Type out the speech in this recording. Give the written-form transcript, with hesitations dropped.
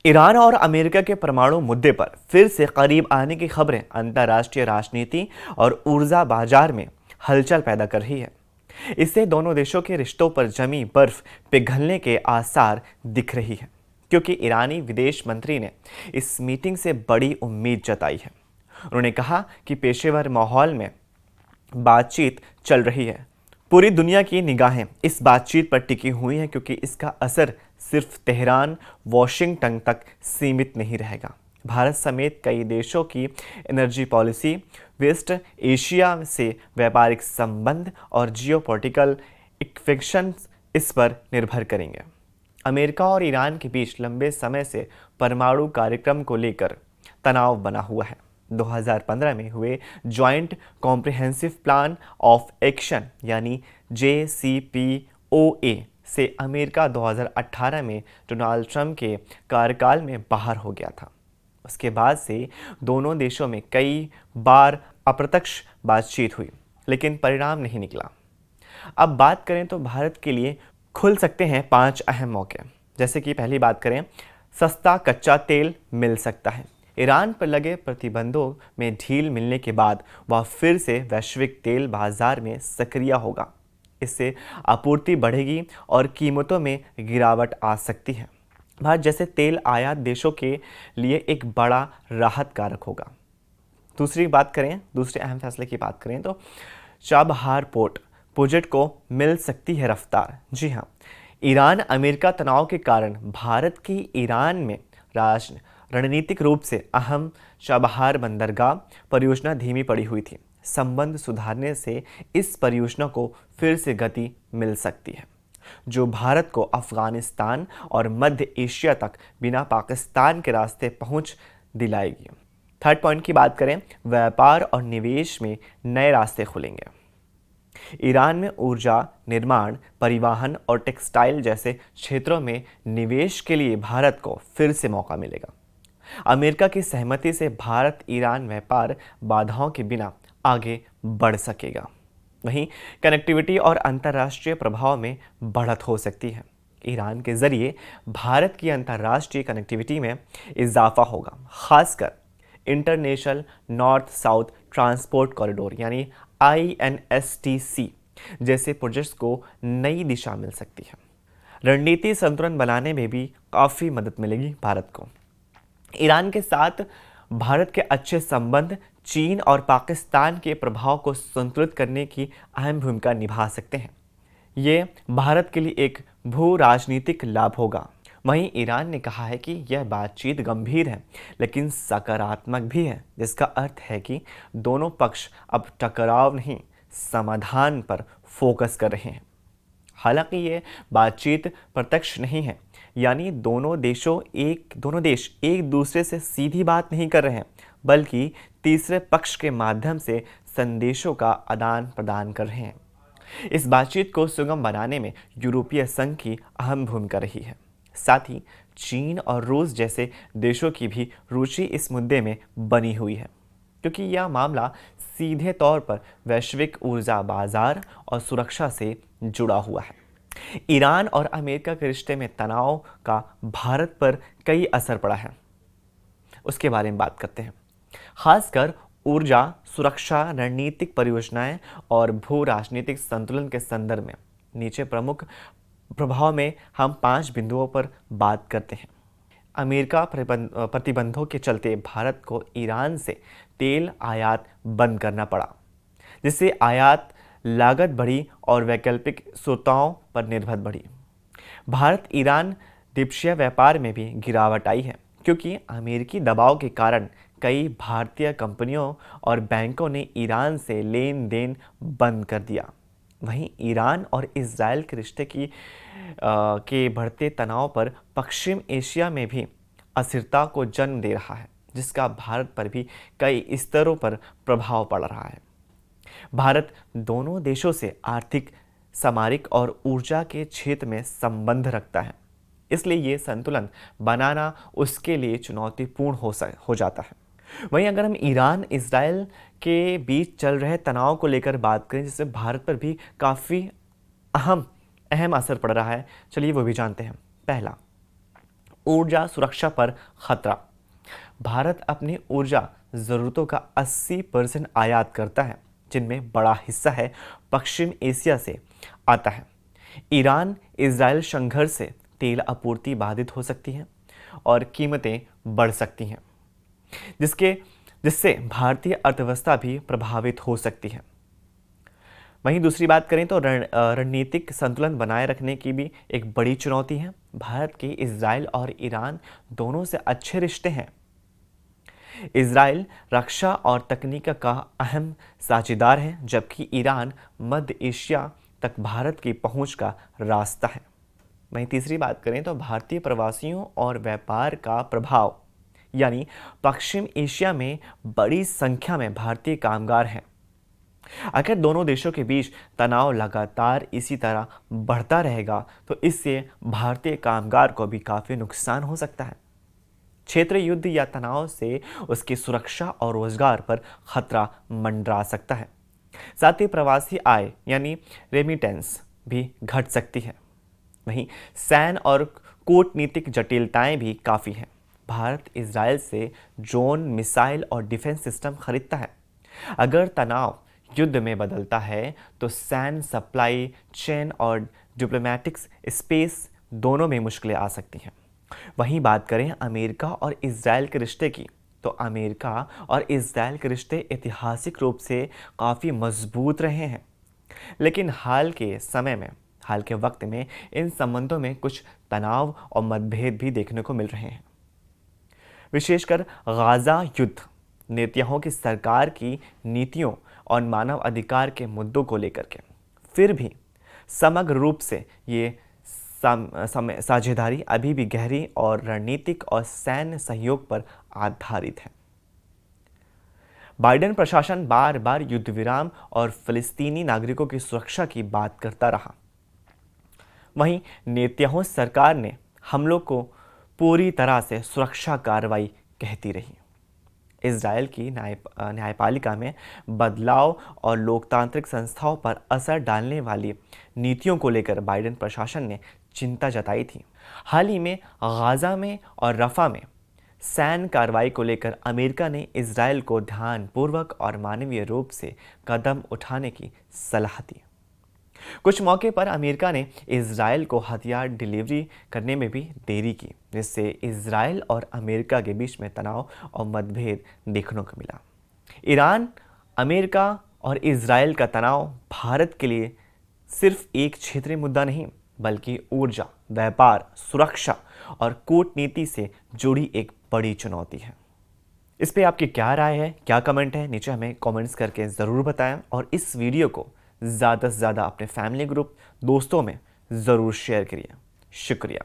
Iran और America के परमाणु मुद्दे पर फिर से करीब आने की खबरें अंतर्राष्ट्रीय राजनीति और ऊर्जा बाजार में हलचल पैदा कर रही है। इससे दोनों देशों के रिश्तों पर जमी बर्फ पिघलने के आसार दिख रही है, क्योंकि ईरानी विदेश मंत्री ने इस मीटिंग से बड़ी उम्मीद जताई है। उन्होंने कहा कि पेशेवर माहौल में बातचीत चल रही है। पूरी दुनिया की निगाहें इस बातचीत पर टिकी हुई हैं, क्योंकि इसका असर सिर्फ तेहरान, वॉशिंगटन तक सीमित नहीं रहेगा। भारत समेत कई देशों की एनर्जी पॉलिसी, वेस्ट एशिया से व्यापारिक संबंध और जियोपॉलिटिकल इक्वेशंस इस पर निर्भर करेंगे। अमेरिका और ईरान के बीच लंबे समय से परमाणु कार्यक्रम को लेकर तनाव बना हुआ है। 2015 में हुए joint comprehensive plan of action यानी JCPOA से अमेरिका 2018 में डोनाल्ड ट्रंप के कार्यकाल में बाहर हो गया था। उसके बाद से दोनों देशों में कई बार अप्रत्यक्ष बातचीत हुई, लेकिन परिणाम नहीं निकला। अब बात करें तो भारत के लिए खुल सकते हैं 5 अहम मौके। जैसे कि पहली बात करें, सस्ता कच्चा तेल मिल सकता है। ईरान पर लगे प्रतिबंधों में ढील मिलने के बाद वह फिर से वैश्विक तेल बाजार में सक्रिय होगा। इससे आपूर्ति बढ़ेगी और कीमतों में गिरावट आ सकती है। भारत जैसे तेल आयात देशों के लिए एक बड़ा राहत कारक होगा। दूसरे अहम फैसले की बात करें तो चाबहार पोर्ट प्रोजेक्ट को मिल सकती है रफ्तार। जी हाँ, ईरान अमेरिका तनाव के कारण भारत की ईरान में रणनीतिक रूप से अहम चाबहार बंदरगाह परियोजना धीमी पड़ी हुई थी। संबंध सुधारने से इस परियोजना को फिर से गति मिल सकती है, जो भारत को अफगानिस्तान और मध्य एशिया तक बिना पाकिस्तान के रास्ते पहुंच दिलाएगी। थर्ड पॉइंट की बात करें, व्यापार और निवेश में नए रास्ते खुलेंगे। ईरान में ऊर्जा, निर्माण, परिवहन और टेक्सटाइल जैसे क्षेत्रों में निवेश के लिए भारत को फिर से मौका मिलेगा। अमेरिका की सहमति से भारत ईरान व्यापार बाधाओं के बिना आगे बढ़ सकेगा। वहीं कनेक्टिविटी और अंतर्राष्ट्रीय प्रभाव में बढ़त हो सकती है। ईरान के जरिए भारत की अंतर्राष्ट्रीय कनेक्टिविटी में इजाफा होगा, खासकर international north south transport corridor यानी INSTC जैसे प्रोजेक्ट्स को नई दिशा मिल सकती है। रणनीति संतुलन बनाने में भी काफ़ी मदद मिलेगी भारत को। ईरान के साथ भारत के अच्छे संबंध चीन और पाकिस्तान के प्रभाव को संतुलित करने की अहम भूमिका निभा सकते हैं। ये भारत के लिए एक भू राजनीतिक लाभ होगा। वहीं ईरान ने कहा है कि यह बातचीत गंभीर है, लेकिन सकारात्मक भी है, जिसका अर्थ है कि दोनों पक्ष अब टकराव नहीं, समाधान पर फोकस कर रहे हैं। हालांकि ये बातचीत प्रत्यक्ष नहीं है, यानी दोनों देश एक दूसरे से सीधी बात नहीं कर रहे हैं, बल्कि तीसरे पक्ष के माध्यम से संदेशों का आदान प्रदान कर रहे हैं। इस बातचीत को सुगम बनाने में यूरोपीय संघ की अहम भूमिका रही है। साथ ही चीन और रूस जैसे देशों की भी रुचि इस मुद्दे में बनी हुई है, क्योंकि यह मामला सीधे तौर पर वैश्विक ऊर्जा बाजार और सुरक्षा से जुड़ा हुआ है। ईरान और अमेरिका के रिश्ते में तनाव का भारत पर कई असर पड़ा है, उसके बारे में बात करते हैं। खासकर ऊर्जा, सुरक्षा, रणनीतिक परियोजनाएं और भू राजनीतिक संतुलन के संदर्भ में नीचे प्रमुख प्रभाव में हम 5 बिंदुओं पर बात करते हैं। अमेरिका प्रतिबंधों के चलते भारत को ईरान से तेल आयात बंद करना पड़ा, जिससे आयात लागत बढ़ी और वैकल्पिक स्रोतों पर निर्भर बढ़ी। भारत ईरान द्विपक्षीय व्यापार में भी गिरावट आई है, क्योंकि अमेरिकी दबाव के कारण कई भारतीय कंपनियों और बैंकों ने ईरान से लेन देन बंद कर दिया। वहीं ईरान और इजराइल के रिश्ते के बढ़ते तनाव पर पश्चिम एशिया में भी अस्थिरता को जन्म दे रहा है, जिसका भारत पर भी कई स्तरों पर प्रभाव पड़ रहा है। भारत दोनों देशों से आर्थिक, सामरिक और ऊर्जा के क्षेत्र में संबंध रखता है, इसलिए ये संतुलन बनाना उसके लिए चुनौतीपूर्ण हो जाता है। वहीं अगर हम ईरान इजराइल के बीच चल रहे तनाव को लेकर बात करें, जिससे भारत पर भी काफ़ी अहम असर पड़ रहा है, चलिए वो भी जानते हैं। पहला, ऊर्जा सुरक्षा पर खतरा। भारत अपनी ऊर्जा ज़रूरतों का 80% आयात करता है, जिनमें बड़ा हिस्सा है पश्चिम एशिया से आता है। ईरान इजराइल संघर्ष से तेल आपूर्ति बाधित हो सकती है और कीमतें बढ़ सकती हैं, जिसके जिससे भारतीय अर्थव्यवस्था भी प्रभावित हो सकती है। वहीं दूसरी बात करें तो रणनीतिक संतुलन बनाए रखने की भी एक बड़ी चुनौती है। भारत के इजराइल और ईरान दोनों से अच्छे रिश्ते हैं। इजराइल रक्षा और तकनीक का अहम साझेदार है, जबकि ईरान मध्य एशिया तक भारत की पहुंच का रास्ता है। वहीं तीसरी बात करें तो भारतीय प्रवासियों और व्यापार का प्रभाव, यानी पश्चिम एशिया में बड़ी संख्या में भारतीय कामगार हैं। अगर दोनों देशों के बीच तनाव लगातार इसी तरह बढ़ता रहेगा तो इससे भारतीय कामगार को भी काफ़ी नुकसान हो सकता है। क्षेत्रीय युद्ध या तनाव से उसकी सुरक्षा और रोजगार पर खतरा मंडरा सकता है। साथ ही प्रवासी आय यानी रेमिटेंस भी घट सकती है। वहीं सैन्य और कूटनीतिक जटिलताएं भी काफ़ी हैं। भारत इजराइल से ड्रोन, मिसाइल और डिफेंस सिस्टम खरीदता है। अगर तनाव युद्ध में बदलता है तो सैन्य, सप्लाई चेन और डिप्लोमेटिक्स स्पेस दोनों में मुश्किलें आ सकती हैं। वहीं बात करें अमेरिका और इजराइल के रिश्ते की, तो अमेरिका और इजराइल के रिश्ते ऐतिहासिक रूप से काफ़ी मजबूत रहे हैं, लेकिन हाल के वक्त में इन संबंधों में कुछ तनाव और मतभेद भी देखने को मिल रहे हैं, विशेषकर गाजा युद्ध, नेतन्याहू की सरकार की नीतियों और मानव अधिकार के मुद्दों को लेकर के। फिर भी समग्र रूप से ये साझेदारी अभी भी गहरी और रणनीतिक और सैन्य सहयोग पर आधारित है। बाइडेन प्रशासन बार बार युद्ध विराम और फिलिस्तीनी नागरिकों की सुरक्षा की बात करता रहा। वहीं नेतन्याहू सरकार ने हमलों को पूरी तरह से सुरक्षा कार्रवाई कहती रही। इजरायल की न्यायपालिका में बदलाव और लोकतांत्रिक संस्थाओं पर असर डालने वाली नीतियों को लेकर बाइडेन प्रशासन ने चिंता जताई थी। हाल ही में गाजा में और रफा में सैन्य कार्रवाई को लेकर अमेरिका ने इजरायल को ध्यानपूर्वक और मानवीय रूप से कदम उठाने की सलाह दी। कुछ मौके पर अमेरिका ने इजरायल को हथियार डिलीवरी करने में भी देरी की, जिससे इजरायल और अमेरिका के बीच में तनाव और मतभेद देखने को मिला। ईरान, अमेरिका और इजरायल का तनाव भारत के लिए सिर्फ एक क्षेत्रीय मुद्दा नहीं, बल्कि ऊर्जा, व्यापार, सुरक्षा और कूटनीति से जुड़ी एक बड़ी चुनौती है। इस पे आपकी क्या राय है, क्या कमेंट है, नीचे हमें कमेंट्स करके ज़रूर बताएं और इस वीडियो को ज़्यादा से ज़्यादा अपने फैमिली ग्रुप, दोस्तों में ज़रूर शेयर करिए। शुक्रिया।